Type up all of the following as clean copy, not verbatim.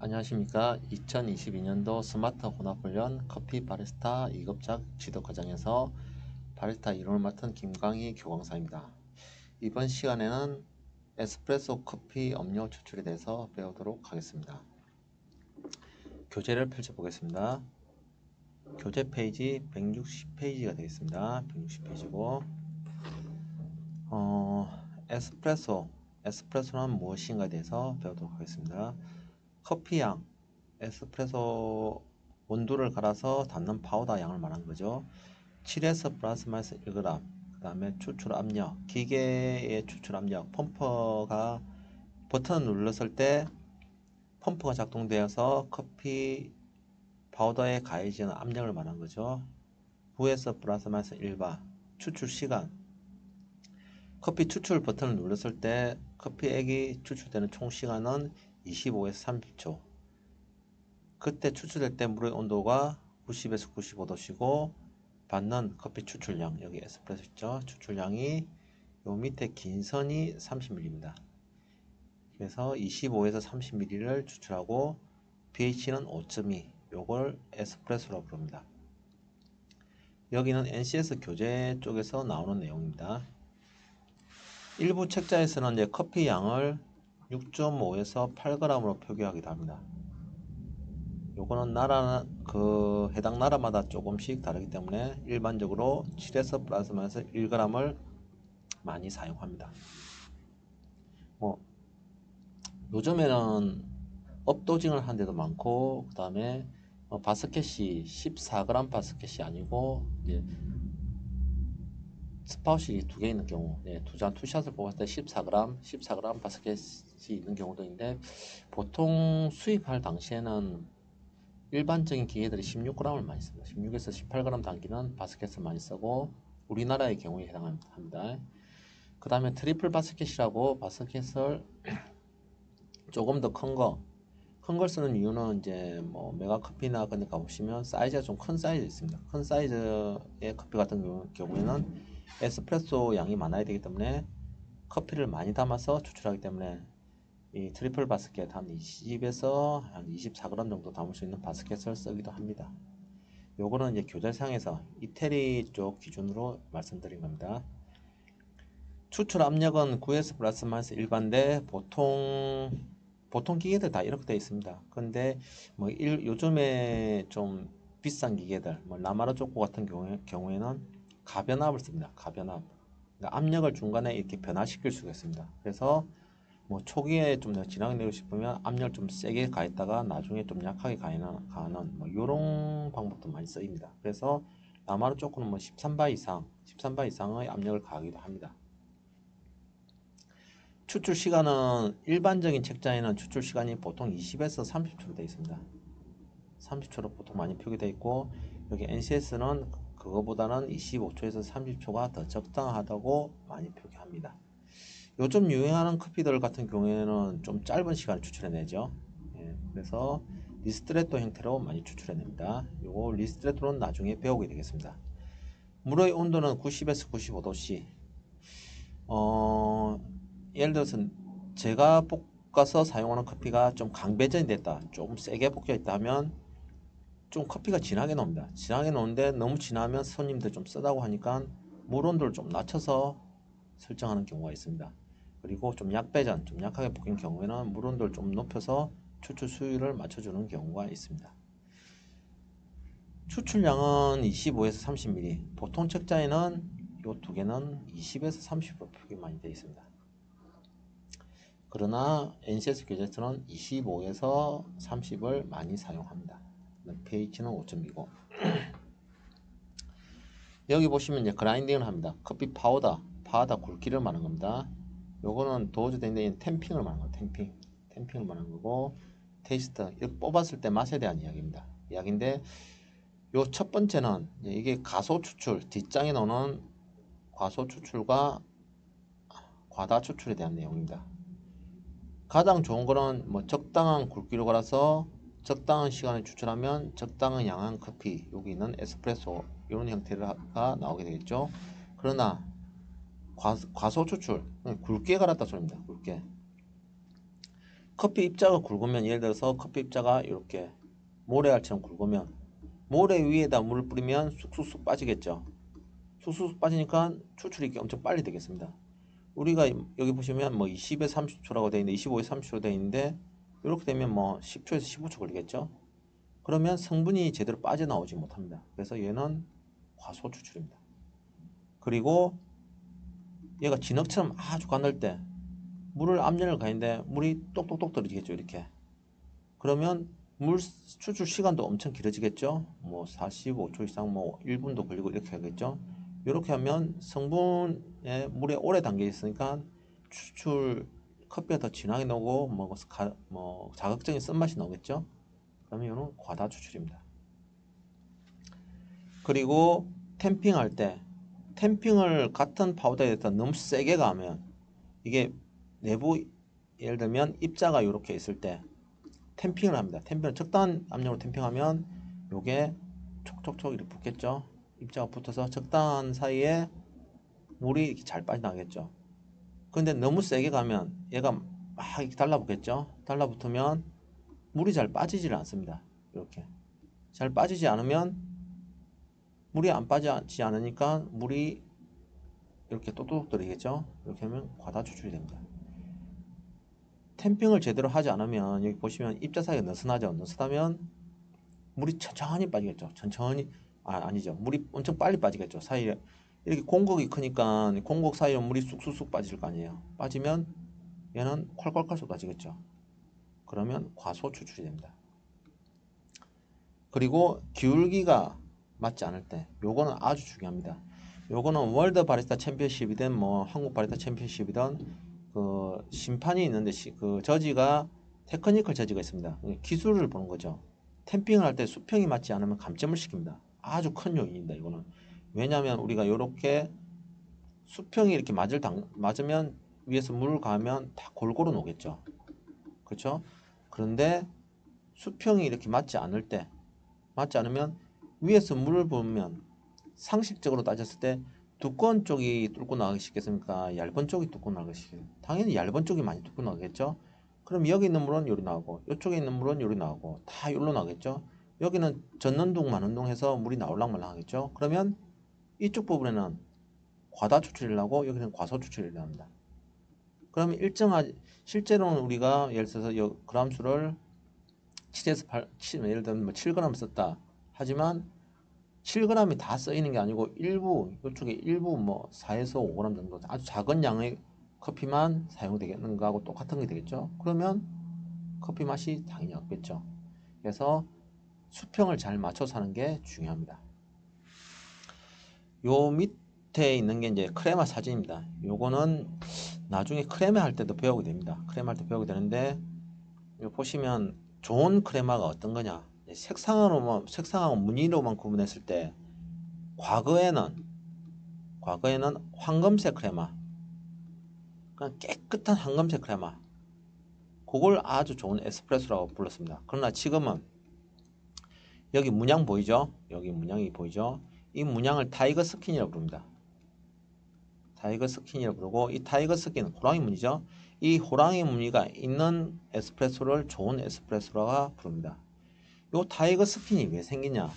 안녕하십니까. 2022년도 스마트 혼합훈련 커피 바리스타 2급작 지도과정에서 바리스타 이론을 맡은 김광희 교광사입니다. 이번 시간에는 에스프레소 커피 음료 추출에 대해서 배우도록 하겠습니다. 교재를 펼쳐보겠습니다. 교재 페이지 160페이지가 되겠습니다. 160페이지고 에스프레소는 무엇인가에 대해서 배우도록 하겠습니다. 커피양, 에스프레소 원두를 갈아서 담는 파우더 양을 말하는 거죠. 7에서 플러스 마이너스 1g. 그 다음에 추출 압력, 기계의 추출 압력, 펌퍼가 버튼을 눌렀을 때 펌프가 작동되어서 커피 파우더에 가해지는 압력을 말하는 거죠. 9에서 플러스 마이너스 1바. 추출 시간, 커피 추출 버튼을 눌렀을 때 커피액이 추출되는 총 시간은 25에서 30초. 그때 추출될 때 물의 온도가 90에서 95도시고 받는 커피 추출량, 여기 에스프레소 있죠? 추출량이 요 밑에 긴 선이 30ml입니다. 그래서 25에서 30ml를 추출하고 pH는 5.2, 요걸 에스프레소라고 부릅니다. 여기는 NCS 교재 쪽에서 나오는 내용입니다. 일부 책자에서는 이제 커피 양을 6.5에서 8g으로 표기하기도 합니다. 요거는 해당 나라마다 조금씩 다르기 때문에 일반적으로 7에서 플러스 마이너스 1g을 많이 사용합니다. 요즘에는 업도징을 한 데도 많고, 그 다음에 바스켓이 14g 바스켓이 아니고 이제 스파웃이 두 개 있는 경우, 투샷을 뽑았을 때 14g 바스켓이 있는 경우도 있는데, 보통 수입할 당시에는 일반적인 기계들이 16g을 많이 씁니다. 16에서 18g 당기는 바스켓을 많이 쓰고 우리나라의 경우에 해당합니다. 그 다음에 트리플 바스켓이라고 바스켓을 조금 더 큰 걸 쓰는 이유는 이제 메가커피나 그런 데 가보시면 사이즈가 좀 큰 사이즈 있습니다. 큰 사이즈의 커피 같은 경우에는 에스프레소 양이 많아야 되기 때문에 커피를 많이 담아서 추출하기 때문에 이 트리플 바스켓 한 20에서 한 24g 정도 담을 수 있는 바스켓을 쓰기도 합니다. 요거는 이제 교재상에서 이태리 쪽 기준으로 말씀드린 겁니다. 추출 압력은 9에서 플러스 마이너스 일반데 보통 기계들 다 이렇게 되어 있습니다. 근데 요즘에 좀 비싼 기계들, 라마르조코 같은 경우에는 가변압을 씁니다. 가변압. 그러니까 압력을 중간에 이렇게 변화시킬 수가 있습니다. 그래서 초기에 좀 더 진하게 내고 싶으면 압력을 좀 세게 가했다가 나중에 좀 약하게 가는 이런 방법도 많이 쓰입니다. 그래서 라마르조코는 13바 이상의 압력을 가하기도 합니다. 추출 시간은 일반적인 책자에는 추출 시간이 보통 20에서 30초로 되어 있습니다. 30초로 보통 많이 표기되어 있고, 여기 NCS는 그거보다는 25초에서 30초가 더 적당하다고 많이 표기합니다. 요즘 유행하는 커피들 같은 경우에는 좀 짧은 시간을 추출해내죠. 그래서 리스트레토 형태로 많이 추출해냅니다. 요거 리스트레토는 나중에 배우게 되겠습니다. 물의 온도는 90에서 95도씨. 예를 들어서 제가 볶아서 사용하는 커피가 좀 강배전이 됐다, 조금 세게 볶여 있다 하면 좀 커피가 진하게 나옵니다. 진하게 나오는데 너무 진하면 손님들 좀 쓰다고 하니까 물 온도를 좀 낮춰서 설정하는 경우가 있습니다. 그리고 좀 약배전, 좀 약하게 볶인 경우에는 물 온도를 좀 높여서 추출 수율을 맞춰주는 경우가 있습니다. 추출량은 25에서 30ml. 보통 책자에는 이 두 개는 20에서 30으로 표기 많이 되어 있습니다. 그러나 NCS 교재에서는 25에서 30을 많이 사용합니다. pH는 5.2고 여기 보시면 이제 그라인딩을 합니다. 커피 파우더 굵기를 말하는 겁니다. 요거는 도어즈 된 템핑을 말하는 거예요. 템핑을 말하는 거고, 테이스트, 이렇게 뽑았을 때 맛에 대한 이야기인데, 요 첫 번째는 이게 가소 추출, 뒷장에 나오는 과소 추출과 과다 추출에 대한 내용입니다. 가장 좋은 거는 적당한 굵기로 갈아서 적당한 시간에 추출하면 적당한 양의 커피, 여기 있는 에스프레소 이런 형태가 나오게 되겠죠. 그러나 과소 추출, 굵게 갈았다 소리입니다. 굵게. 커피 입자가 굵으면 예를 들어서 커피 입자가 이렇게 모래알처럼 굵으면 모래 위에다 물을 뿌리면 쑥쑥쑥 빠지겠죠. 쑥쑥 빠지니까 추출이 엄청 빨리 되겠습니다. 우리가 여기 보시면 뭐 20에서 30초라고 되어 있는데 25에서 30초로 되어 있는데 이렇게 되면 뭐 10초에서 15초 걸리겠죠. 그러면 성분이 제대로 빠져나오지 못합니다. 그래서 얘는 과소 추출입니다. 그리고 얘가 진흙처럼 아주 가늘 때 물을 압력을 가는데 물이 똑똑똑 떨어지겠죠. 이렇게. 그러면 물 추출 시간도 엄청 길어지겠죠. 뭐 45초 이상 뭐 1분도 걸리고 이렇게 하겠죠. 이렇게 하면 성분에 물에 오래 담겨 있으니까 추출 커피가 더 진하게 나오고 뭐 자극적인 쓴맛이 나오겠죠. 그러면 이거는 과다 추출입니다. 그리고 탬핑할 때 탬핑을 같은 파우더에다 너무 세게 가면 이게 내부 예를 들면 입자가 이렇게 있을 때 탬핑을 합니다. 탬핑을 적당한 압력으로 탬핑하면 요게 촉촉촉 이렇게 붙겠죠. 입자가 붙어서 적당한 사이에 물이 이렇게 잘 빠져나가겠죠. 근데 너무 세게 가면 얘가 막 이렇게 달라붙겠죠. 달라붙으면 물이 잘 빠지질 않습니다. 이렇게 잘 빠지지 않으면 물이 안 빠지지 않으니까 물이 이렇게 똑똑 떨어지겠죠. 이렇게 하면 과다 추출이 됩니다. 탬핑을 제대로 하지 않으면 여기 보시면 입자 사이가 느슨하죠. 느슨하면 물이 천천히 빠지겠죠. 천천히 아니죠. 물이 엄청 빨리 빠지겠죠. 사이에 이렇게 공곡이 크니까 공곡 사이로 물이 쑥쑥쑥 빠질 거 아니에요. 빠지면 얘는 콸콸콸 쏟아지겠죠. 그러면 과소 추출이 됩니다. 그리고 기울기가 맞지 않을 때 요거는 아주 중요합니다. 요거는 월드 바리스타 챔피언십이든 뭐 한국 바리스타 챔피언십이든 그 심판이 있는데 그 저지가 테크니컬 저지가 있습니다. 기술을 보는 거죠. 탬핑을 할 때 수평이 맞지 않으면 감점을 시킵니다. 아주 큰 요인입니다. 이거는 왜냐하면 우리가 이렇게 수평이 이렇게 맞으면 위에서 물을 가면 다 골고루 녹겠죠. 그렇죠? 그런데 수평이 이렇게 맞지 않으면 위에서 물을 부으면 상식적으로 따졌을 때 두꺼운 쪽이 뚫고 나가기 쉽겠습니까? 얇은 쪽이 뚫고 나가기 쉽겠습니까? 당연히 얇은 쪽이 많이 뚫고 나가겠죠? 그럼 여기 있는 물은 요리 나오고 이쪽에 있는 물은 요리 나오고 다 요로 나오겠죠? 여기는 젖는 둥 마는 둥 해서 물이 나올랑 말랑 하겠죠? 그러면 이쪽 부분에는 과다 추출이 나고 여기는 과소 추출이 납니다. 그러면 실제로는 우리가 예를 들어서 그람수를 7에서 8, 예를 들면 뭐 7g 썼다. 하지만 7g이 다 쓰이는 게 아니고 이쪽에 일부 뭐 4에서 5g 정도 아주 작은 양의 커피만 사용되는 거하고 똑같은 게 되겠죠. 그러면 커피 맛이 당연히 없겠죠. 그래서 수평을 잘 맞춰서 하는 게 중요합니다. 요 밑에 있는 게 이제 크레마 사진입니다. 요거는 나중에 크레마 할 때도 배우게 됩니다. 크레마 할 때 배우게 되는데 보시면 좋은 크레마가 어떤 거냐? 색상하고 무늬로만 구분했을 때 과거에는 황금색 크레마, 그냥 깨끗한 황금색 크레마, 그걸 아주 좋은 에스프레소라고 불렀습니다. 그러나 지금은 여기 문양 보이죠? 여기 문양이 보이죠? 이 문양을 타이거 스킨이라고 부릅니다. 타이거 스킨이라고 부르고, 이 타이거 스킨 호랑이 무늬죠? 이 호랑이 무늬가 있는 에스프레소를 좋은 에스프레소라고 부릅니다. 요 타이거 스킨이 왜 생기냐?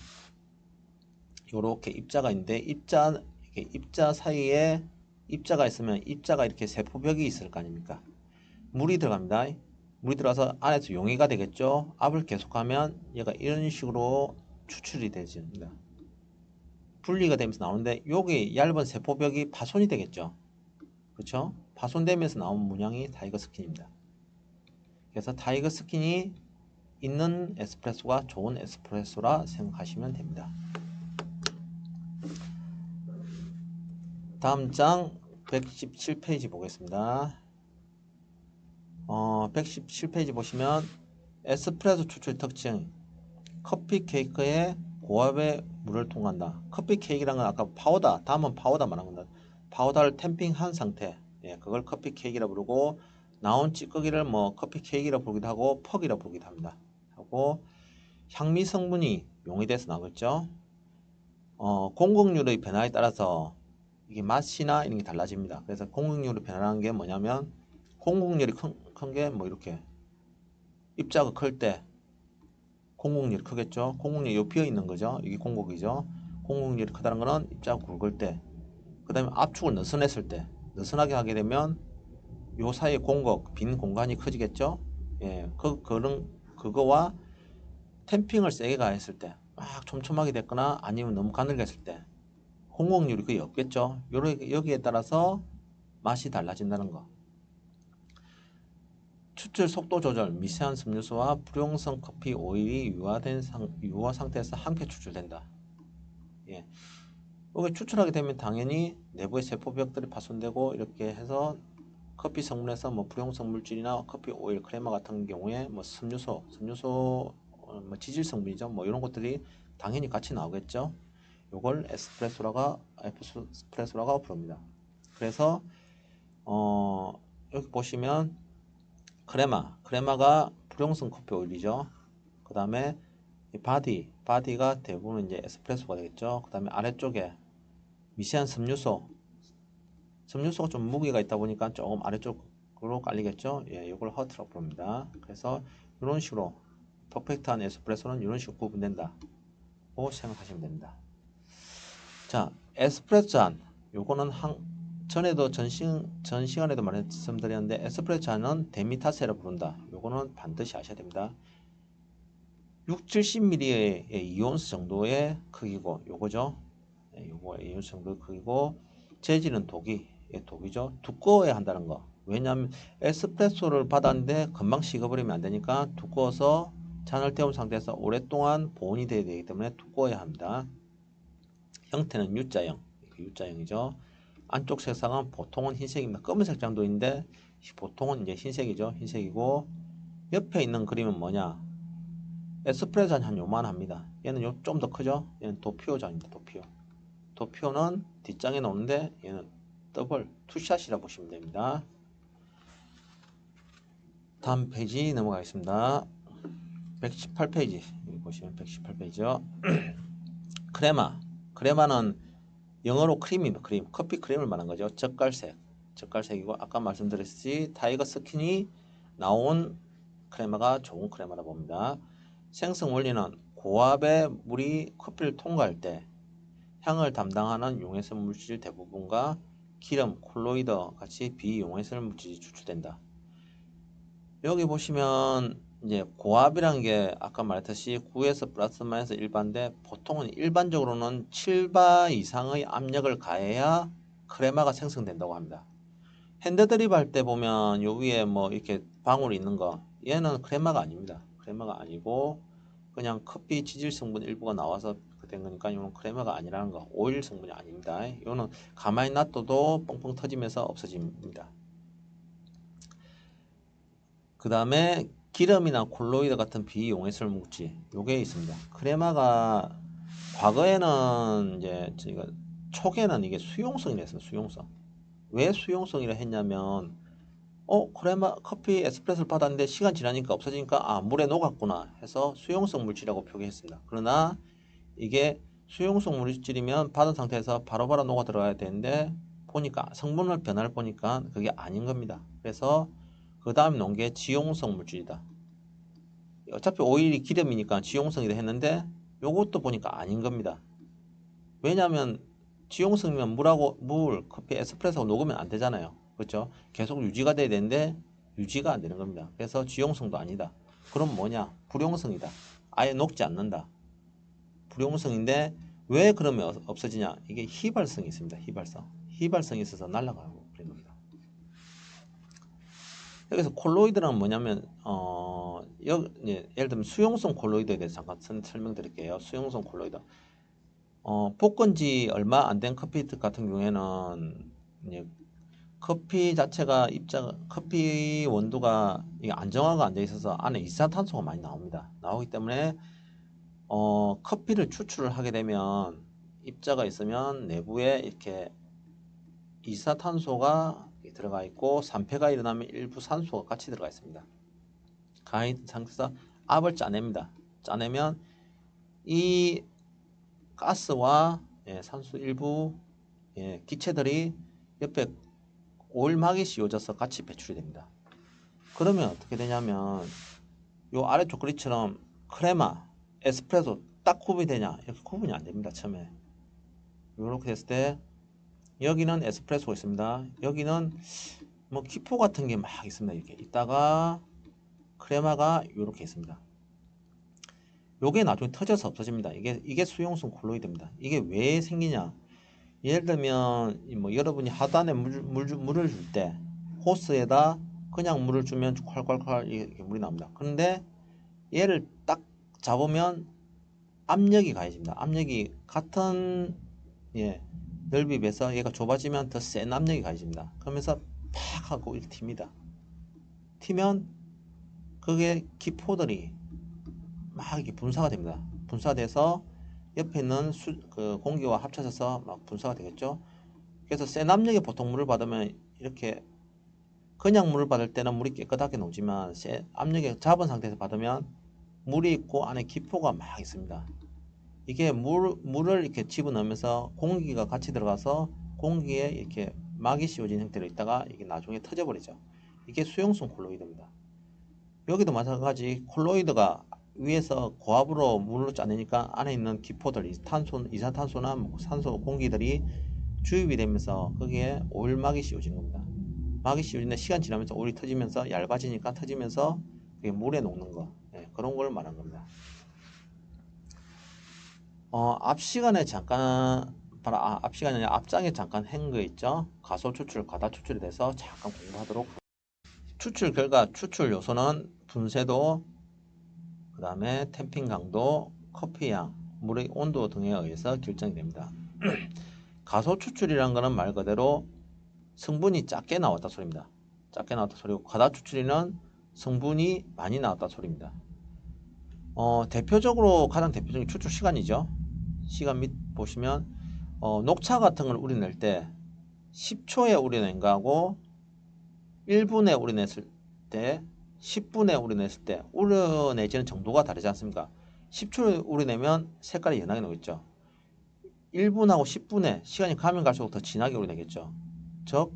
요렇게 입자가 있는데 입자 사이에 입자가 있으면 입자가 이렇게 세포벽이 있을 거 아닙니까? 물이 들어갑니다. 물이 들어가서 안에서 용해가 되겠죠. 압을 계속하면 얘가 이런 식으로 추출이 되집니다. 분리가 되면서 나오는데 여기 얇은 세포벽이 파손이 되겠죠. 그렇죠? 파손되면서 나온 문양이 타이거 스킨입니다. 그래서 타이거 스킨이 있는 에스프레소가 좋은 에스프레소라 생각하시면 됩니다. 다음 장 117페이지 보겠습니다. 117페이지 보시면 에스프레소 추출 특징, 커피 케이크에 고압의 물을 통한다. 커피 케이크란 건 아까 파우더, 다음은 파우더 말한 겁니다. 파우더를 탬핑한 상태, 그걸 커피 케이크라 부르고, 나온 찌꺼기를 뭐 커피 케이크라 부르기도 하고 퍽이라 부르기도 합니다. 하고 향미 성분이 용해돼서 나오겠죠. 공급률의 변화에 따라서 이게 맛이나 이런 게 달라집니다. 그래서 공급률이 변화하는 게 뭐냐면 공급률이 큰 게 뭐 이렇게 입자가 클 때 공국률이 크겠죠. 공국률이 요 비어 있는 거죠. 이게 공국이죠. 공국률이 크다는 거는 입자가 굵을 때, 그 다음에 압축을 느슨했을 때, 느슨하게 하게 되면 요 사이에 공국, 빈 공간이 커지겠죠. 예, 그거와 탬핑을 세게 가했을 때, 막 촘촘하게 됐거나 아니면 너무 가늘게 했을 때 공국률이 거의 없겠죠. 여기에 따라서 맛이 달라진다는 거. 추출 속도 조절, 미세한 습류수와 불용성 커피 오일이 유화 상태에서 함께 추출된다. 예. 여기 추출하게 되면 당연히 내부의 세포벽들이 파손되고 이렇게 해서 커피 성분에서 뭐 불용성 물질이나 커피 오일, 크레마 같은 경우에 뭐 습류소, 뭐 지질 성분이죠. 뭐 이런 것들이 당연히 같이 나오겠죠. 요걸 에스프레소라가 부릅니다. 그래서 여기 보시면 크레마가 불용성 커피 오일이죠. 그 다음에 바디가 대부분 이제 에스프레소가 되겠죠. 그 다음에 아래쪽에 미세한 습류소가 좀 무게가 있다 보니까 조금 아래쪽으로 깔리겠죠. 예, 이걸 허트라고 부릅니다. 그래서 이런 식으로 퍼펙트한 에스프레소는 이런 식으로 구분된다고 생각하시면 됩니다. 자, 에스프레소 잔, 요거는 전에도 전 시간에도 말씀드렸는데 에스프레소 잔은 데미타세라 부른다. 요거는 반드시 아셔야 됩니다. 6, 70ml의 이온스 정도의 크기고 요거죠. 요거 이온스 정도의 크기고 재질은 독이죠. 두꺼워야 한다는 거. 왜냐하면 에스프레소를 받았는데 금방 식어버리면 안 되니까 두꺼워서 잔을 태운 상태에서 오랫동안 보온이 돼야 되기 때문에 두꺼워야 합니다. 형태는 U자형이죠. 안쪽 색상은 보통은 흰색입니다. 검은색 잔도 있는데 보통은 이제 흰색이죠. 흰색이고 옆에 있는 그림은 뭐냐? 에스프레소 잔이 한 요만합니다. 얘는 좀 더 크죠. 얘는 도피오 잔입니다. 도피오는 뒷장에 놓는데 얘는 더블 투샷이라 보시면 됩니다. 다음 페이지 넘어가겠습니다. 118페이지 여기 보시면 118페이지요. 크레마는 영어로 크림입니다. 커피 크림을 말한 거죠. 젓갈색이고 아까 말씀드렸듯이 타이거 스킨이 나온 크레마가 좋은 크레마라 봅니다. 생성 원리는 고압의 물이 커피를 통과할 때 향을 담당하는 용해성 물질 대부분과 기름, 콜로이드 같이 비용해성 물질이 추출된다. 여기 보시면 이제 고압이라는 게 아까 말했듯이 9에서 플러스 마이너스 1바인데 보통은 일반적으로는 7바 이상의 압력을 가해야 크레마가 생성된다고 합니다. 핸드드립 할 때 보면 요 위에 뭐 이렇게 방울이 있는 거 얘는 크레마가 아닙니다. 크레마가 아니고 그냥 커피 지질 성분 일부가 나와서 된 거니까 이건 크레마가 아니라는 거. 오일 성분이 아닙니다. 이거는 가만히 놔둬도 뻥뻥 터지면서 없어집니다. 그 다음에 기름이나 콜로이드 같은 비용해성 물질 요게 있습니다. 크레마가 과거에는 이제 저희가 초기에는 이게 수용성이라 했어요. 수용성. 왜 수용성이라 했냐면 크레마 커피 에스프레소를 받았는데 시간 지나니까 없어지니까 물에 녹았구나 해서 수용성 물질이라고 표기했습니다. 그러나 이게 수용성 물질이면 받은 상태에서 바로바로 녹아 들어가야 되는데 보니까 성분을 변화를 보니까 그게 아닌 겁니다. 그래서 그 다음에 놓은 게 지용성 물질이다. 어차피 오일이 기름이니까 지용성이다 했는데 요것도 보니까 아닌 겁니다. 왜냐하면 지용성이면 커피 에스프레소가 녹으면 안 되잖아요. 그렇죠? 계속 유지가 돼야 되는데 유지가 안 되는 겁니다. 그래서 지용성도 아니다. 그럼 뭐냐? 불용성이다. 아예 녹지 않는다. 불용성인데 왜 그러면 없어지냐? 이게 휘발성이 있습니다. 휘발성이 있어서 날아가고 그런 겁니다. 여기서 콜로이드는 뭐냐면 예를 들면 수용성 콜로이드에 대해서 잠깐 설명드릴게요. 수용성 콜로이드. 볶은 지 얼마 안 된 커피 같은 경우에는 이제 커피 자체가 커피 원두가 이게 안정화가 안 돼 있어서 안에 이산탄소가 많이 나옵니다. 나오기 때문에 커피를 추출을 하게 되면 입자가 있으면 내부에 이렇게 이산탄소가 들어가 있고 산패가 일어나면 일부 산소가 같이 들어가 있습니다. 가인 상태에서 압을 짜냅니다. 짜내면 이 가스와 산소 일부 기체들이 옆에 오일막이 씌워져서 같이 배출이 됩니다. 그러면 어떻게 되냐면 요 아래쪽 그리처럼 크레마, 에스프레소 딱 구분이 되냐? 이렇게 구분이 안 됩니다. 처음에 이렇게 됐을 때 여기는 에스프레소가 있습니다. 여기는 뭐 기포 같은 게 막 있습니다. 이렇게 있다가 크레마가 이렇게 있습니다. 요게 나중에 터져서 없어집니다. 이게 수용성 콜로이드입니다. 이게 왜 생기냐? 예를 들면 뭐 여러분이 하단에 물을 줄 때 호스에다 그냥 물을 주면 콸콸콸 이렇게 물이 나옵니다. 그런데 얘를 딱 잡으면 압력이 가해집니다. 압력이 같은 넓이에 비해서 얘가 좁아지면 더 센 압력이 가해집니다. 그러면서 팍 하고 이렇게 튑니다. 튀면 그게 기포들이 막 이렇게 분사가 됩니다. 분사돼서 옆에 있는 그 공기와 합쳐져서 막 분사가 되겠죠. 그래서 센 압력에 보통 물을 받으면 이렇게 그냥 물을 받을 때는 물이 깨끗하게 나오지만 센 압력에 잡은 상태에서 받으면 물이 있고 안에 기포가 막 있습니다. 이게 물을 이렇게 집어넣으면서 공기가 같이 들어가서 공기에 이렇게 막이 씌워진 형태로 있다가 이게 나중에 터져버리죠. 이게 수용성 콜로이드입니다. 여기도 마찬가지 콜로이드가 위에서 고압으로 물로 짜내니까 안에 있는 기포들, 이산탄소나 산소 공기들이 주입이 되면서 거기에 오일막이 씌워지는 겁니다. 막이 씌워지는데 시간 지나면서 오일이 터지면서 얇아지니까 터지면서 그게 물에 녹는 거, 그런 걸 말하는 겁니다. 앞 시간에 잠깐 앞 시간에 아니라 앞장에 잠깐 한 거 있죠. 가소 추출, 과다 추출에 대해서 잠깐 공부하도록. 추출 결과 추출 요소는 분쇄도, 그 다음에 탬핑 강도, 커피 양, 물의 온도 등에 의해서 결정이 됩니다. 가소 추출이란 것은 말 그대로 성분이 작게 나왔다 소리입니다. 작게 나왔다 소리고, 과다 추출이는 성분이 많이 나왔다 소리입니다. 대표적으로 가장 대표적인 추출 시간이죠. 시간 밑 보시면 녹차 같은 걸 우려낼 때 10초에 우려낸 거하고 1분에 우려냈을 때 10분에 우려냈을 때 우려내지는 정도가 다르지 않습니까? 10초에 우려내면 색깔이 연하게 나오겠죠. 1분하고 10분에 시간이 가면 갈수록 더 진하게 우려내겠죠. 즉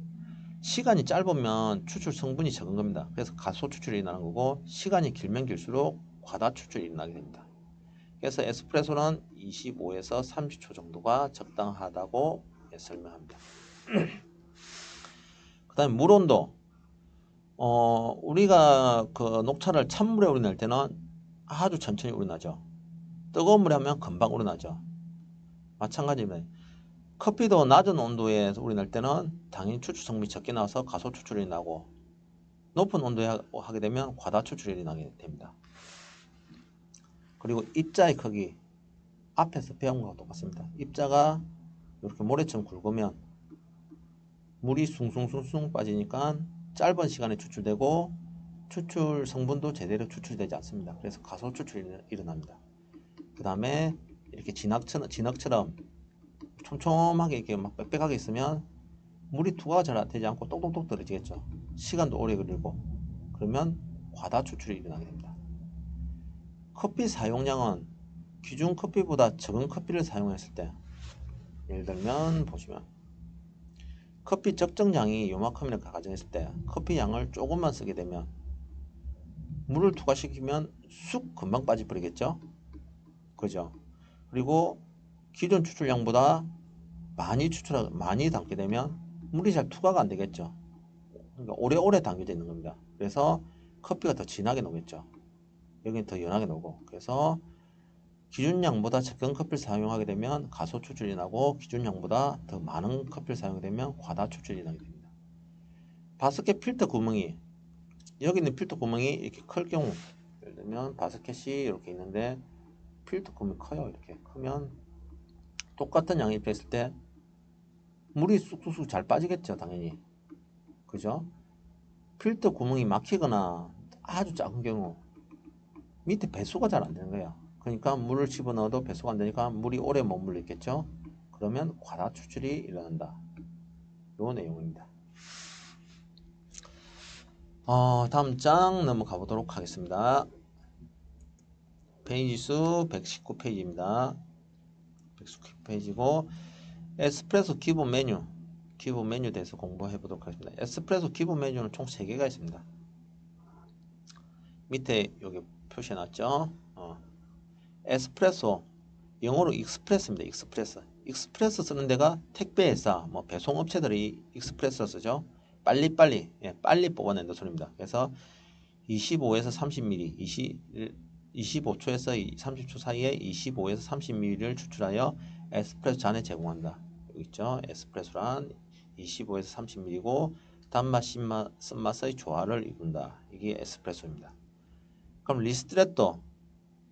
시간이 짧으면 추출 성분이 적은 겁니다. 그래서 가소 추출이 일어나는 거고, 시간이 길면 길수록 과다 추출이 일어나게 됩니다. 그래서 에스프레소는 25에서 30초 정도가 적당하다고 설명합니다. 그 다음에 물 온도. 우리가 그 녹차를 찬물에 우려낼 때는 아주 천천히 우려나죠. 뜨거운 물에 하면 금방 우려나죠. 마찬가지입니다. 커피도 낮은 온도에 우려낼 때는 당연히 추출 성분이 적게 나와서 가소 추출이 나고, 높은 온도에 하게 되면 과다 추출이 나게 됩니다. 그리고 입자의 크기, 앞에서 배운 거와 똑같습니다. 입자가 이렇게 모래처럼 굵으면 물이 숭숭숭숭 빠지니까 짧은 시간에 추출되고 추출 성분도 제대로 추출되지 않습니다. 그래서 가소 추출이 일어납니다. 그 다음에 이렇게 진흙처럼 촘촘하게 이렇게 막 빽빽하게 있으면 물이 투과가 잘 되지 않고 똑똑똑 떨어지겠죠. 시간도 오래 걸리고, 그러면 과다 추출이 일어나게 됩니다. 커피 사용량은 기준 커피보다 적은 커피를 사용했을 때, 예를 들면 보시면 커피 적정량이 요만큼이라고 가정했을 때 커피 양을 조금만 쓰게 되면 물을 투과시키면 쑥 금방 빠져버리겠죠. 그죠? 그리고 기존 추출량보다 많이 담게 되면 물이 잘 투과가 안 되겠죠. 그러니까 오래오래 담겨져 있는 겁니다. 그래서 커피가 더 진하게 녹겠죠. 여기는 더 연하게 녹고, 그래서 기준량보다 적은 커피를 사용하게 되면 가소 추출이 나고, 기준량보다 더 많은 커피를 사용하게 되면 과다 추출이 나게 됩니다. 바스켓 필터 구멍이, 여기 있는 필터 구멍이 이렇게 클 경우, 예를 들면 바스켓이 이렇게 있는데 필터 구멍이 커요. 이렇게 크면 똑같은 양이 입혔을 때 물이 쑥쑥쑥 잘 빠지겠죠. 당연히. 그죠? 필터 구멍이 막히거나 아주 작은 경우 밑에 배수가 잘 안 되는 거예요. 그러니까 물을 집어넣어도 배수가 안 되니까 물이 오래 머물러 있겠죠. 그러면 과다 추출이 일어난다. 요 내용입니다. 다음 장 넘어가 보도록 하겠습니다. 페이지 수 119페이지입니다. 119페이지고, 에스프레소 기본 메뉴에 대해서 공부해 보도록 하겠습니다. 에스프레소 기본 메뉴는 총 3개가 있습니다. 밑에 여기 표시해놨죠. 에스프레소, 영어로 익스프레스입니다. 익스프레스. 익스프레스 쓰는 데가 택배회사, 뭐 배송업체들이 익스프레스 쓰죠. 빨리빨리, 빨리 뽑아낸다 소리입니다. 그래서 25에서 30ml, 25초에서 30초 사이에 25에서 30ml를 추출하여 에스프레소 잔에 제공한다. 여기 있죠. 에스프레소란 25에서 30ml고 단맛, 신맛, 쓴맛의 조화를 이룬다. 이게 에스프레소입니다. 그럼 리스트레토,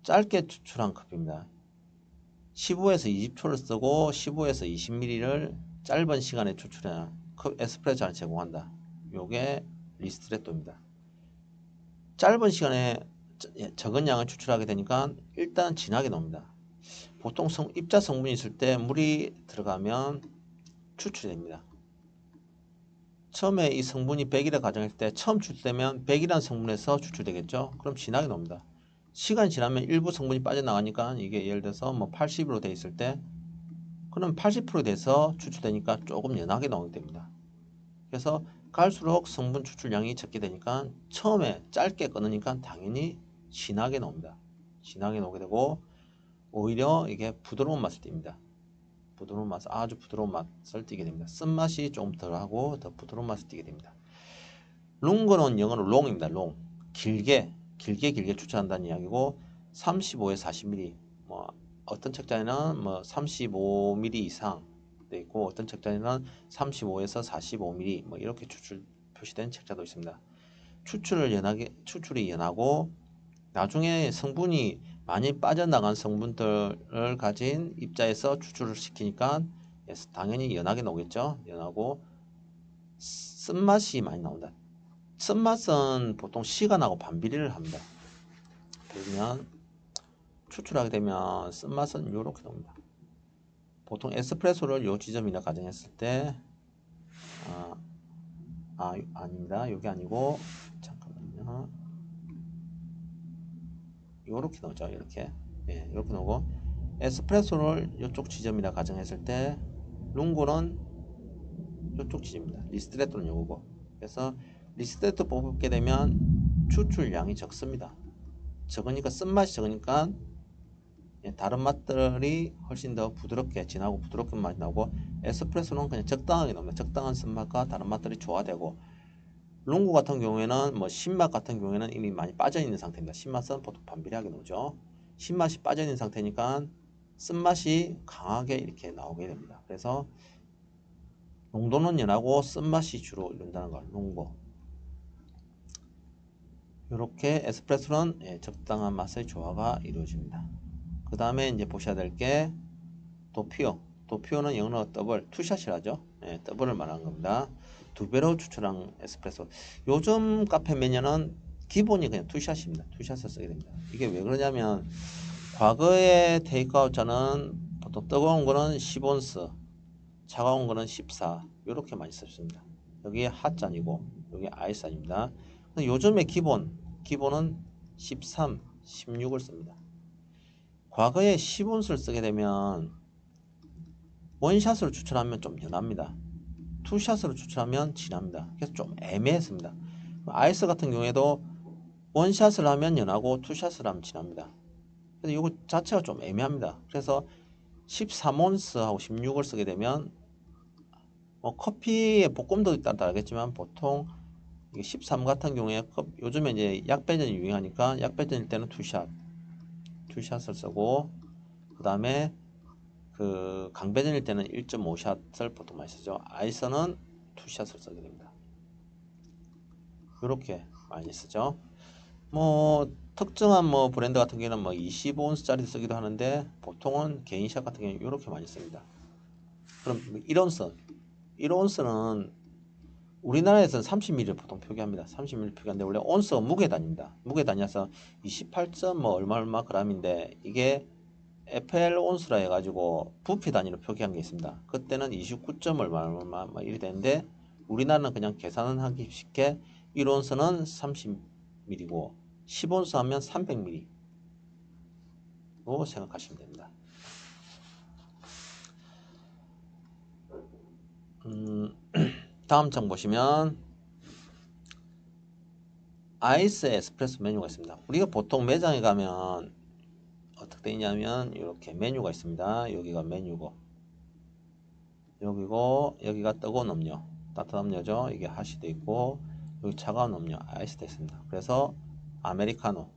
짧게 추출한 커피입니다. 15에서 20초를 쓰고 15에서 20ml를 짧은 시간에 추출해 에스프레소 잔을 제공한다. 요게 리스트레토입니다. 짧은 시간에 적은 양을 추출하게 되니까 일단 진하게 나옵니다. 보통 입자 성분이 있을 때 물이 들어가면 추출이 됩니다. 처음에 이 성분이 100이라 가정했을 때 처음 추출되면 100이라는 성분에서 추출되겠죠. 그럼 진하게 나옵니다. 시간이 지나면 일부 성분이 빠져나가니까 이게 예를 들어서 뭐 80으로 돼 있을 때 그럼 80% 돼서 추출되니까 조금 연하게 나오게 됩니다. 그래서 갈수록 성분 추출량이 적게 되니까 처음에 짧게 끊으니까 당연히 진하게 나옵니다. 진하게 나오게 되고 오히려 이게 부드러운 맛을 띱니다. 부드러운 맛, 아주 부드러운 맛을 띠게 됩니다. 쓴맛이 조금 덜하고 더 부드러운 맛을 띠게 됩니다. 룽거는 영어로 롱입니다. 롱. 길게 추출한다는 이야기고 35에서 40ml. 뭐 어떤 책자에는 뭐 35ml 이상 돼 있고 어떤 책자에는 35에서 45ml 뭐 이렇게 추출 표시된 책자도 있습니다. 추출이 연하고 나중에 성분이 많이 빠져나간 성분들을 가진 입자에서 추출을 시키니까 당연히 연하게 나오겠죠. 연하고 쓴맛이 많이 나온다. 쓴맛은 보통 시간하고 반비례를 합니다. 그러면 추출하게 되면 쓴맛은 이렇게 나옵니다. 보통 에스프레소를 요 지점이라 가정했을 때 아닙니다. 이게 아니고 잠깐만요. 이렇게 나오죠. 이렇게 이렇게 나오고 에스프레소를 이쪽 지점이라 가정했을 때 룽고는 이쪽 지점입니다. 리스트레토는 요거고 그래서 리스트레토 뽑게 되면 추출량이 적습니다. 적으니까 쓴맛이 적으니까 다른 맛들이 훨씬 더 부드럽게 진하고 부드럽게 맛이 나고 에스프레소는 그냥 적당하게 나옵니다. 적당한 쓴맛과 다른 맛들이 조화되고 롱고 같은 경우에는 뭐 신맛 같은 경우에는 이미 많이 빠져 있는 상태입니다. 신맛은 보통 반비례하게 나오죠. 신맛이 빠져 있는 상태니까 쓴맛이 강하게 이렇게 나오게 됩니다. 그래서 농도는 연하고 쓴맛이 주로 이룬다는 걸 롱고. 이렇게 에스프레소는 적당한 맛의 조화가 이루어집니다. 그 다음에 이제 보셔야 될 게 도피오. 도피오는 영어로 더블, 투샷이라죠. 더블을 말하는 겁니다. 두 배로 추출한 에스프레소. 요즘 카페 메뉴는 기본이 그냥 투샷입니다. 투샷을 쓰게 됩니다. 이게 왜 그러냐면 과거의 테이크아웃 잔은 보통 뜨거운 거는 10온스, 차가운 거는 14 이렇게 많이 썼습니다. 여기 핫잔이고 여기 아이스잔입니다. 요즘의 기본은 13, 16을 씁니다. 과거에 10온스를 쓰게 되면 원샷으로 추출하면 좀 연합니다. 투샷으로 추출하면 진합니다. 그래서 좀 애매했습니다. 아이스 같은 경우에도 원샷을 하면 연하고 투샷을 하면 진합니다. 그래서 이거 자체가 좀 애매합니다. 그래서 13온스하고 16을 쓰게 되면 커피의 볶음도 따라 다르겠지만 보통 13 같은 경우에 요즘에 이제 약배전이 유행하니까 약배전일 때는 투샷을 쓰고 그 다음에 그 강배전일 때는 1.5샷을 보통 많이 쓰죠. 아이스는 투샷을 쓰게 됩니다. 이렇게 많이 쓰죠. 뭐 특정한 뭐 브랜드 같은 경우는 뭐 25온스짜리 쓰기도 하는데 보통은 개인샷 같은 경우는 이렇게 많이 씁니다. 그럼 1온스는 우리나라에서는 30ml를 보통 표기합니다. 30ml 표기하는데 원래 온스가 무게 단위입니다. 무게 단위여서 28점 뭐 얼마 g인데 이게 FL 온스라 해가지고 부피 단위로 표기한 게 있습니다. 그때는 29점 얼마 이렇게 되는데 우리나라는 그냥 계산은 하기 쉽게 1온스는 30ml고 10온스 하면 300ml로 생각하시면 됩니다. 다음 장 보시면 아이스 에스프레소 메뉴가 있습니다. 우리가 보통 매장에 가면 어떻게 되어 있냐면 이렇게 메뉴가 있습니다. 여기가 메뉴고 여기고 여기가 뜨거운 음료, 따뜻한 음료죠. 이게 핫이 되어 있고 여기 차가운 음료 아이스 되어 있습니다. 그래서 아메리카노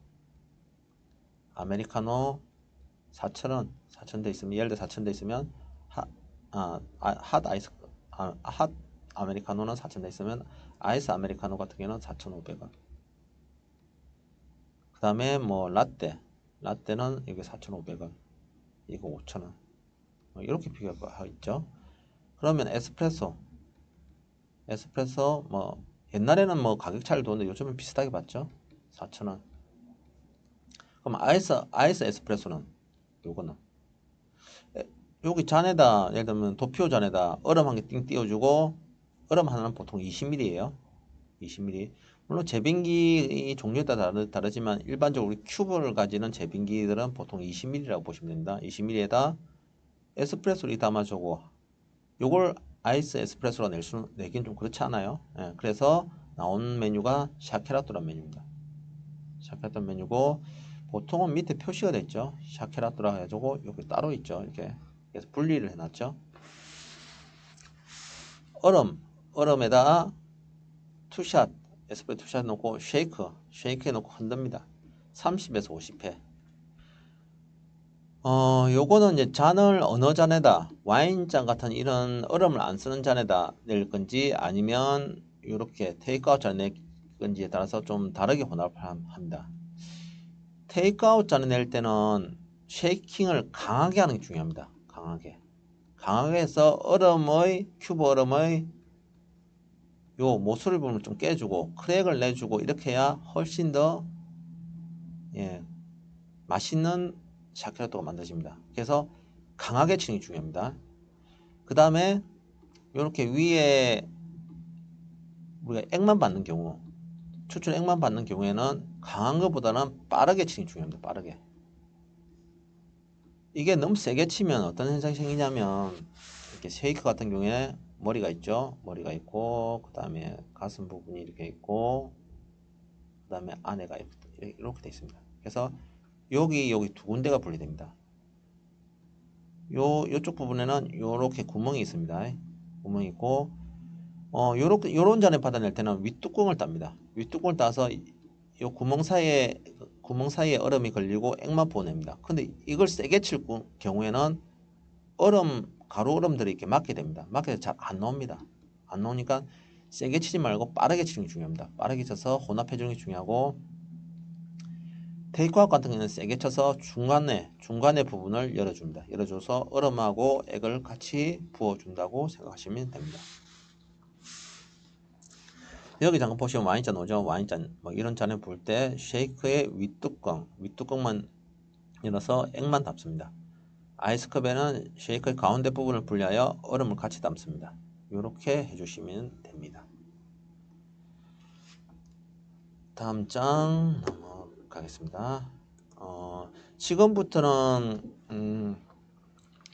4,000원 4,000 돼 있으면 예를 들어 4,000 돼 있으면 핫 아이스 핫 아메리카노는 4,000 돼 있으면 아이스 아메리카노 같은 경우는 4,500원. 그 다음에 뭐 라떼는 이게 4,500원, 이거 5,000원. 이렇게 비교가 있죠. 그러면 에스프레소 뭐 옛날에는 뭐 가격 차이를 두는데 요즘은 비슷하게 봤죠. 4,000원. 그럼 아이스 에스프레소는 요거는 여기 잔에다 예를 들면 도피오 잔에다 얼음 한 개 띵 띄워주고 얼음 하나는 보통 20ml예요. 20ml. 물론 제빙기 종류에 따라 다르지만 일반적으로 우리 큐브를 가지는 제빙기들은 보통 20ml라고 보시면 됩니다. 20ml에다 에스프레소를 담아주고 요걸 아이스 에스프레소로 내긴 좀 그렇지 않아요. 예, 그래서 나온 메뉴가 샤케라또란 메뉴입니다. 샤케라또 메뉴고 보통은 밑에 표시가 됐죠. 샤케라또라 해가지고 여기 따로 있죠. 이렇게 그래서 분리를 해놨죠. 얼음에다 투샷 에스프레소 투샷 넣고 쉐이크에 넣고 흔듭니다. 30에서 50회. 요거는 이제 잔을 어느 잔에다 와인잔 같은 이런 얼음을 안 쓰는 잔에다 낼 건지 아니면 이렇게 테이크아웃 잔에 낼 건지에 따라서 좀 다르게 혼합을 합니다. 테이크아웃 잔에 낼 때는 쉐이킹을 강하게 하는 게 중요합니다. 강하게 해서 큐브 얼음의 요 모서리 부분을 좀 깨주고 크랙을 내주고 이렇게 해야 훨씬 더 맛있는 샤케라또가 만들어집니다. 그래서 강하게 치는 게 중요합니다. 그 다음에 이렇게 위에 우리가 액만 받는 경우, 추출 액만 받는 경우에는 강한 것보다는 빠르게 치는 게 중요합니다. 빠르게. 이게 너무 세게 치면 어떤 현상이 생기냐면 이렇게 쉐이크 같은 경우에 머리가 있죠. 머리가 있고 그 다음에 가슴 부분이 이렇게 있고 그 다음에 안에가 이렇게 되어 있습니다. 그래서 여기 두 군데가 분리됩니다. 요쪽 부분에는 요렇게 구멍이 있습니다. 구멍이 있고 요런 잔에 받아낼 때는 윗뚜껑을 땁니다. 윗뚜껑을 따서 요 구멍 사이에 얼음이 걸리고 액만 보냅니다. 근데 이걸 세게 칠 경우에는 가루 얼음들이 이렇게 막게 됩니다. 막혀서 잘 안 나옵니다. 안 나오니까 세게 치지 말고 빠르게 치는 게 중요합니다. 빠르게 쳐서 혼합해 주는 게 중요하고 테이크아웃 같은 경우는 세게 쳐서 중간에 부분을 열어줍니다. 열어줘서 얼음하고 액을 같이 부어준다고 생각하시면 됩니다. 여기 잠깐 보시면 와인잔 오죠. 와인잔 뭐 이런 잔에 부을 때 쉐이크의 윗뚜껑만 열어서 액만 담습니다. 아이스컵에는 쉐이크의 가운데 부분을 분리하여 얼음을 같이 담습니다. 이렇게 해주시면 됩니다. 다음 장 넘어가겠습니다. 지금부터는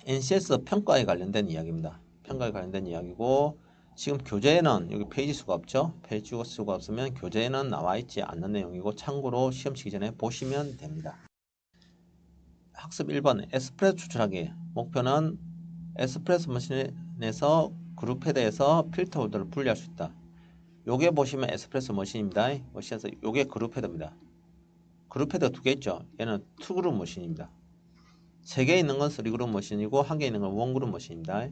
NCS 평가에 관련된 이야기입니다. 평가에 관련된 이야기고 지금 교재에는 여기 페이지 수가 없죠. 페이지 수가 없으면 교재에는 나와 있지 않는 내용이고 참고로 시험 치기 전에 보시면 됩니다. 학습 1번 에스프레소 추출하기. 목표는 에스프레소 머신에서 그룹헤드에서 필터 홀더를 분리할 수 있다. 요게 보시면 에스프레소 머신입니다. 머신에서 요게 그룹헤드입니다. 그룹헤드가 두 개 있죠. 얘는 투그룹 머신입니다. 3개 있는 건 3그룹 머신이고 1개 있는 건 1그룹 머신입니다.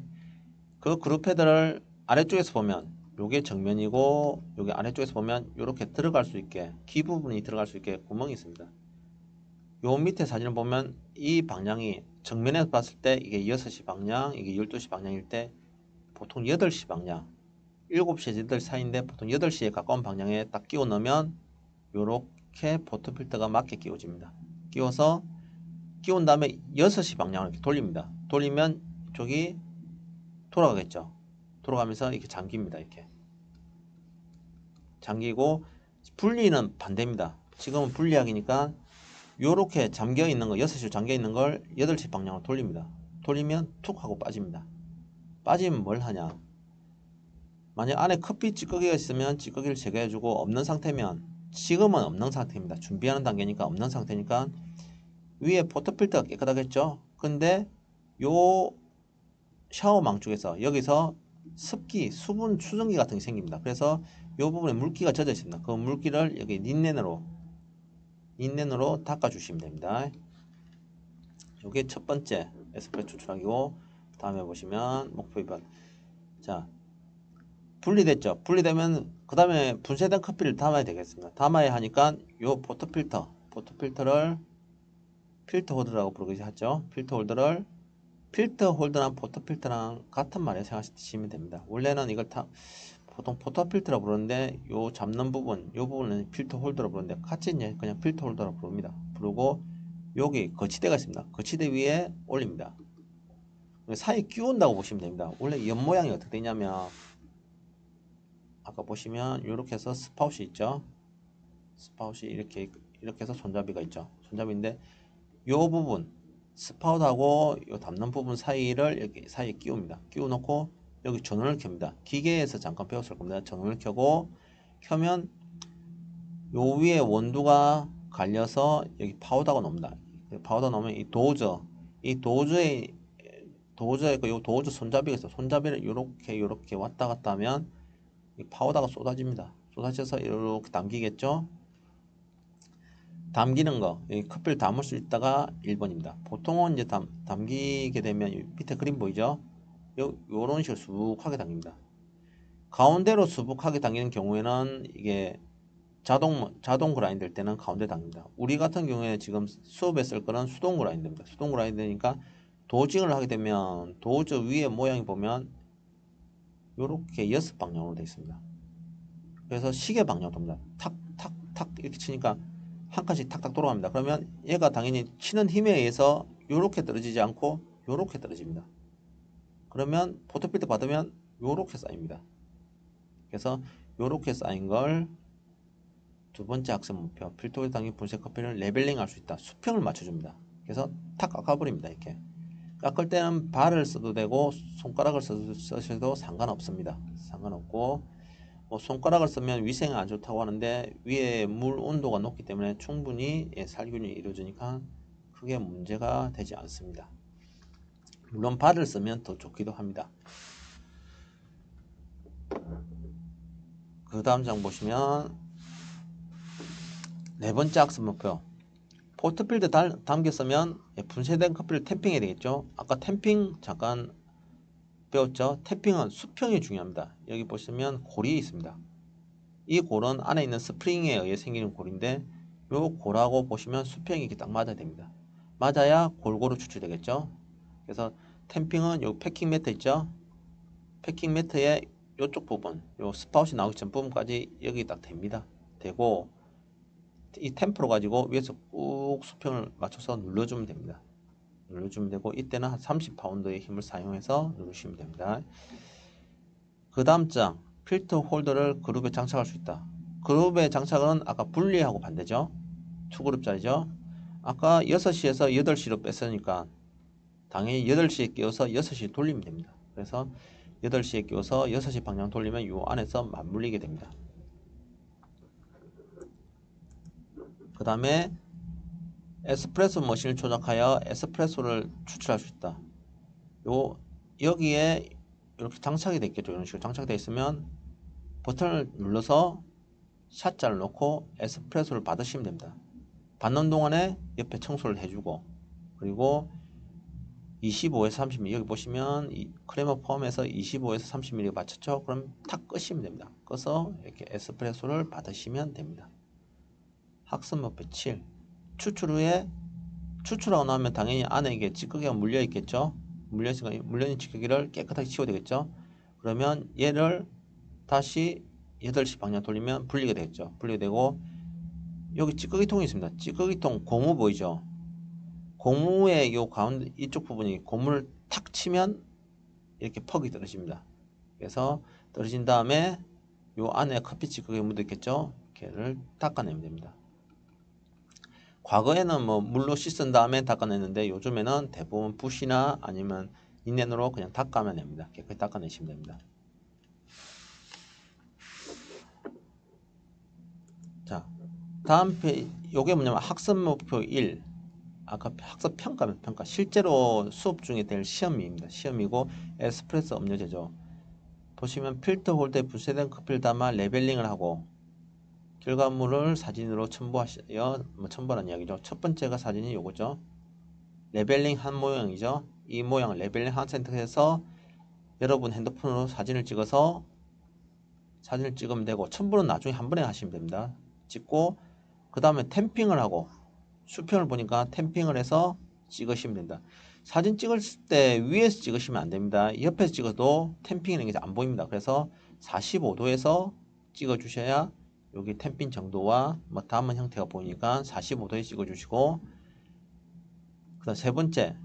그 그룹헤드를 아래쪽에서 보면 요게 정면이고 요게 아래쪽에서 보면 요렇게 들어갈 수 있게 기 부분이 들어갈 수 있게 구멍이 있습니다. 요 밑에 사진을 보면 이 방향이 정면에서 봤을 때 이게 6시 방향, 이게 12시 방향일 때 보통 8시 방향, 7시에서 8시 사이인데 보통 8시에 가까운 방향에 딱 끼워 넣으면 요렇게 포토필터가 맞게 끼워집니다. 끼운 다음에 6시 방향으로 이렇게 돌립니다. 돌리면 이쪽이 돌아가겠죠. 돌아가면서 이렇게 잠깁니다. 이렇게 잠기고 분리는 반대입니다. 지금은 분리하기니까 요렇게 잠겨있는 거 6시로 잠겨있는 걸 8시 방향으로 돌립니다. 돌리면 툭 하고 빠집니다. 빠지면 뭘 하냐, 만약 안에 커피 찌꺼기가 있으면 찌꺼기를 제거해주고 없는 상태면 지금은 없는 상태입니다. 준비하는 단계니까 없는 상태니까 위에 포터필터가 깨끗하겠죠. 근데 요 샤워망 쪽에서 여기서 습기, 수분 추정기 같은 게 생깁니다. 그래서 요 부분에 물기가 젖어 있습니다. 그 물기를 여기 린넨으로 닦아 주시면 됩니다. 요게 첫 번째 에스프레소 추출하기고, 다음에 보시면 목표 위반. 자, 분리됐죠. 분리되면 그 다음에 분쇄된 커피를 담아야 되겠습니다. 담아야 하니까 요 포터필터를 필터 홀더라고 부르기도 하죠. 필터 홀더랑 포터필터랑 같은 말에 생각하시면 됩니다. 원래는 이걸 보통 포터필터라고 부르는데 요 잡는 부분, 요 부분은 필터 홀더라고 부르는데 같이 그냥 필터 홀더라고 부릅니다. 부르고 여기 거치대가 있습니다. 거치대 위에 올립니다. 사이에 끼운다고 보시면 됩니다. 원래 옆 모양이 어떻게 되냐면 아까 보시면 이렇게 해서 스파웃이 있죠. 스파웃이 이렇게 해서 손잡이가 있죠. 손잡이인데 요 부분 스파웃하고 요 닿는 부분 사이를 이렇게 사이에 끼웁니다. 끼워 놓고 여기 전원을 켭니다. 기계에서 잠깐 배웠을 겁니다. 전원을 켜고 켜면 요 위에 원두가 갈려서 여기 파우더가 나옵니다. 파우더 나오면 이 도저에 요 도저 손잡이가 있어. 손잡이를 요렇게 왔다 갔다 하면 이 파우더가 쏟아집니다. 쏟아져서 이렇게 담기겠죠. 담기는 거, 이 커피를 담을 수 있다가 1번입니다. 보통은 이제 담기게 되면 밑에 그림 보이죠? 요런 식으로 수북하게 당깁니다. 가운데로 수북하게 당기는 경우에는 이게 자동 그라인드 될 때는 가운데 당깁니다. 우리 같은 경우에 지금 수업에 쓸 거는 수동 그라인드입니다. 수동 그라인드니까 도징을 하게 되면 도저 위에 모양이 보면 요렇게 6방향으로 되어 있습니다. 그래서 시계 방향으로 돕니다. 탁탁탁 이렇게 치니까 한 칸씩 탁탁 돌아갑니다. 그러면 얘가 당연히 치는 힘에 의해서 요렇게 떨어지지 않고 요렇게 떨어집니다. 그러면 포터필터 받으면 요렇게 쌓입니다. 그래서 요렇게 쌓인 걸 두 번째 학습 목표, 필터에 담긴 분쇄 커피를 레벨링 할 수 있다. 수평을 맞춰줍니다. 그래서 탁 깎아버립니다. 이렇게 깎을 때는 발을 써도 되고 손가락을 쓰셔도 상관없습니다. 상관없고 뭐 손가락을 쓰면 위생이 안 좋다고 하는데 위에 물 온도가 높기 때문에 충분히 살균이 이루어지니까 크게 문제가 되지 않습니다. 물론 발을 쓰면 더 좋기도 합니다. 그 다음 장 보시면 네 번째 학습 목표, 포트필드 담겼으면 분쇄된 커피를 탭핑해야 되겠죠. 아까 탭핑 잠깐 배웠죠. 탭핑은 수평이 중요합니다. 여기 보시면 골이 있습니다. 이 골은 안에 있는 스프링에 의해 생기는 골인데 요 골하고 보시면 수평이 이렇게 딱 맞아야 됩니다. 맞아야 골고루 추출되겠죠. 그래서 탬핑은 요 패킹 매트 있죠. 패킹 매트의 요쪽 부분, 요 스파웃이 나오기 전 부분까지 여기 딱 됩니다. 되고 이 템프로 가지고 위에서 꾹 수평을 맞춰서 눌러주면 됩니다. 눌러주면 되고 이때는 한 30파운드의 힘을 사용해서 누르시면 됩니다. 그 다음 장, 필터 홀더를 그룹에 장착할 수 있다. 그룹의 장착은 아까 분리하고 반대죠. 2그룹짜리죠. 아까 6시에서 8시로 뺐으니까 당연히 8시에 끼워서 6시 돌리면 됩니다. 그래서 8시에 끼워서 6시 방향 돌리면 이 안에서 맞물리게 됩니다. 그 다음에 에스프레소 머신을 조작하여 에스프레소를 추출할 수 있다. 여기에 이렇게 장착이 되어 있겠죠. 이런 식으로 장착되어 있으면 버튼을 눌러서 샷자를 놓고 에스프레소를 받으시면 됩니다. 받는 동안에 옆에 청소를 해주고, 그리고 25에서 30mm, 여기 보시면 이 크레머 펌에서 25에서 30mm 받쳤죠. 그럼 탁 끄시면 됩니다. 꺼서 이렇게 에스프레소를 받으시면 됩니다. 학습 목표 7. 추출 후에 추출하고 나면 당연히 안에 이게 찌꺼기가 물려 있겠죠. 물려있는 찌꺼기를 깨끗하게 치워야 되겠죠. 그러면 얘를 다시 8시 방향 돌리면 분리가 되겠죠. 분리가 되고 여기 찌꺼기통이 있습니다. 찌꺼기통 고무 보이죠? 고무의 요 가운데 이쪽 부분이 고무를 탁 치면 이렇게 퍽이 떨어집니다. 그래서 떨어진 다음에 요 안에 커피 찌꺼기 묻어 있겠죠? 걔를 닦아내면 됩니다. 과거에는 뭐 물로 씻은 다음에 닦아내는데 요즘에는 대부분 붓이나 아니면 린넨으로 그냥 닦아내면 됩니다. 깨끗이 닦아내시면 됩니다. 자, 다음 요게 뭐냐면 학습 목표 1. 아까 학습 평가면 평가. 실제로 수업 중에 될 시험입니다. 시험이고 에스프레소 음료 제조. 보시면 필터 홀더에 분쇄된 커피를 담아 레벨링을 하고 결과물을 사진으로 첨부하여 첨부하는 이야기죠. 첫 번째가 사진이 요거죠. 레벨링 한 모양이죠. 이 모양을 레벨링 한 선택해서 여러분 핸드폰으로 사진을 찍어서 사진을 찍으면 되고 첨부는 나중에 한 번에 하시면 됩니다. 찍고 그 다음에 탬핑을 하고 수평을 보니까 탬핑을 해서 찍으시면 된다. 사진 찍을 때 위에서 찍으시면 안 됩니다. 옆에서 찍어도 탬핑이라는 게 안 보입니다. 그래서 45도에서 찍어 주셔야 여기 탬핑 정도와 뭐 담은 형태가 보이니까 45도에 찍어 주시고 그다음 세 번째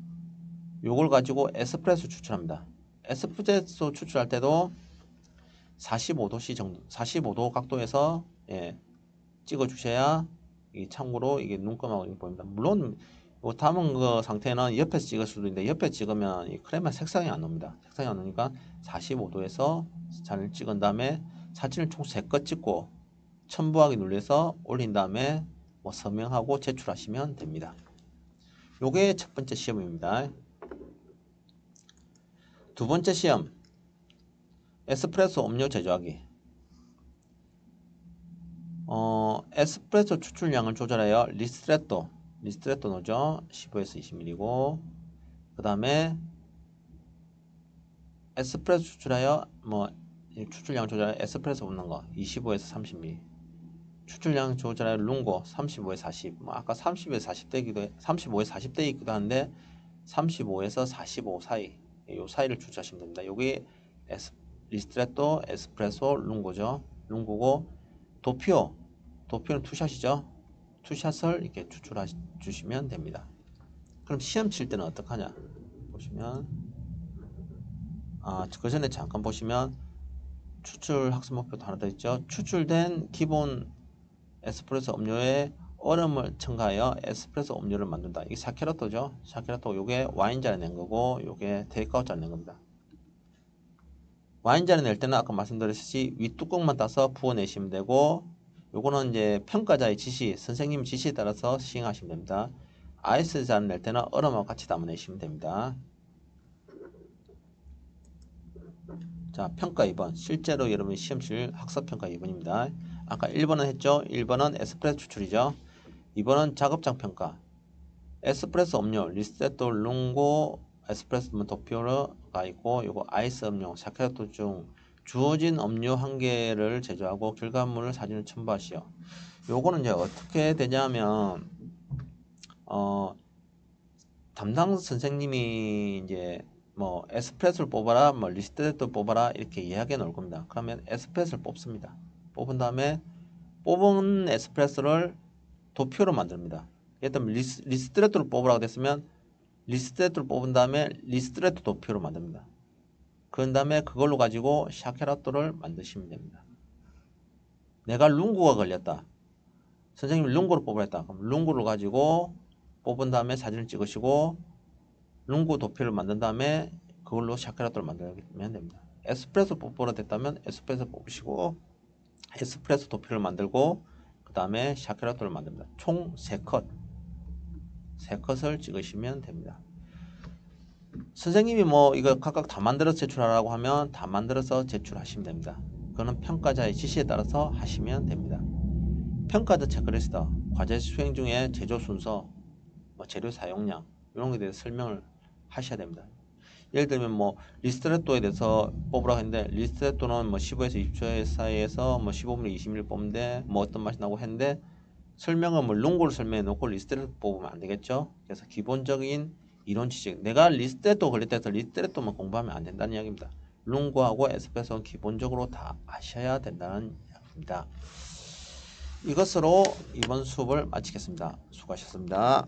요걸 가지고 에스프레소 추출합니다. 에스프레소 추출할 때도 45도씨 정도 45도 각도에서 찍어 주셔야 참고로 이게 눈금하고 보입니다. 물론 담은 그 상태는 옆에서 찍을 수도 있는데 옆에 찍으면 이 크레마 색상이 안 납니다. 색상이 안 나니까 45도에서 사진을 찍은 다음에 사진을 총 3컷 찍고 첨부하기 눌러서 올린 다음에 뭐 서명하고 제출하시면 됩니다. 요게 첫 번째 시험입니다. 두 번째 시험 에스프레소 음료 제조하기. 에스프레소 추출량을 조절하여 리스트레토 넣죠. 15에서 20ml고 그 다음에 에스프레소 추출하여 추출량 조절하여 에스프레소 붓는 거 25에서 30ml 추출량 조절하여 룽고 35에서 40 아까 30에서 40대이기도 35에서 40대이기도 한데 35에서 45 사이 요 사이를 추출하시면 됩니다. 여기 리스트레토 에스프레소 룽고죠. 룽고고 도표는 투샷이죠. 투샷을 이렇게 추출해 주시면 됩니다. 그럼 시험 칠 때는 어떡하냐 보시면 그 전에 잠깐 보시면 추출 학습 목표도 하나 더 있죠. 추출된 기본 에스프레소 음료에 얼음을 첨가하여 에스프레소 음료를 만든다. 이게 샤케라토죠. 샤케라토 요게 와인잔에 낸 거고 요게 테이크아웃잔에 낸 겁니다. 와인잔에 낼 때는 아까 말씀드렸듯이 윗뚜껑만 따서 부어내시면 되고 요거는 이제 평가자의 지시, 선생님 지시에 따라서 시행하시면 됩니다. 아이스잔 낼 때는 얼음하고 같이 담아내시면 됩니다. 자, 평가 2번. 실제로 여러분 시험칠 학습평가 2번입니다. 아까 1번은 했죠? 1번은 에스프레소 추출이죠. 2번은 작업장 평가. 에스프레소 음료, 리스테토, 룽고, 에스프레소 도피오가 있고 요거 아이스 음료, 샤케라토 중 주어진 음료 한 개를 제조하고 결과물을 사진을 첨부하시오. 요거는 이제 어떻게 되냐면 담당 선생님이 이제 뭐 에스프레소를 뽑아라, 뭐 리스트레토 뽑아라 이렇게 이야기해 놓을 겁니다. 그러면 에스프레소를 뽑습니다. 뽑은 다음에 뽑은 에스프레소를 도표로 만듭니다. 예를 들면 리스트레토를 뽑으라고 됐으면 리스트레토를 뽑은 다음에 리스트레토 도표로 만듭니다. 그런 다음에 그걸로 가지고 샤케라토를 만드시면 됩니다. 내가 룽고가 걸렸다. 선생님이 룽고를 뽑으라 했다. 그럼 룽고를 가지고 뽑은 다음에 사진을 찍으시고 룽고 도표를 만든 다음에 그걸로 샤케라토를 만들면 됩니다. 에스프레소 뽑으라 됐다면 에스프레소 뽑으시고 에스프레소 도표를 만들고 그 다음에 샤케라토를 만듭니다. 총 3컷을 찍으시면 됩니다. 선생님이 뭐 이거 각각 다 만들어서 제출하라고 하면 다 만들어서 제출하시면 됩니다. 그거는 평가자의 지시에 따라서 하시면 됩니다. 평가자 체크리스트, 과제 수행 중에 제조 순서, 재료 사용량 이런 것에 대해서 설명을 하셔야 됩니다. 예를 들면 뭐 리스트레토에 대해서 뽑으라고 했는데 리스트레토는 뭐 15에서 20초 사이에서 뭐 15mm, 20mm 뽑는데 뭐 어떤 맛이 나고 했는데 설명은 뭐 룽고를 설명해 놓고 리스트레토 뽑으면 안 되겠죠. 그래서 기본적인 이론 지식, 내가 리스트레토 걸릴 때서 리스트레토만 공부하면 안 된다는 이야기입니다. 룽고하고 에스프레소는 기본적으로 다 아셔야 된다는 이야기입니다. 이것으로 이번 수업을 마치겠습니다. 수고하셨습니다.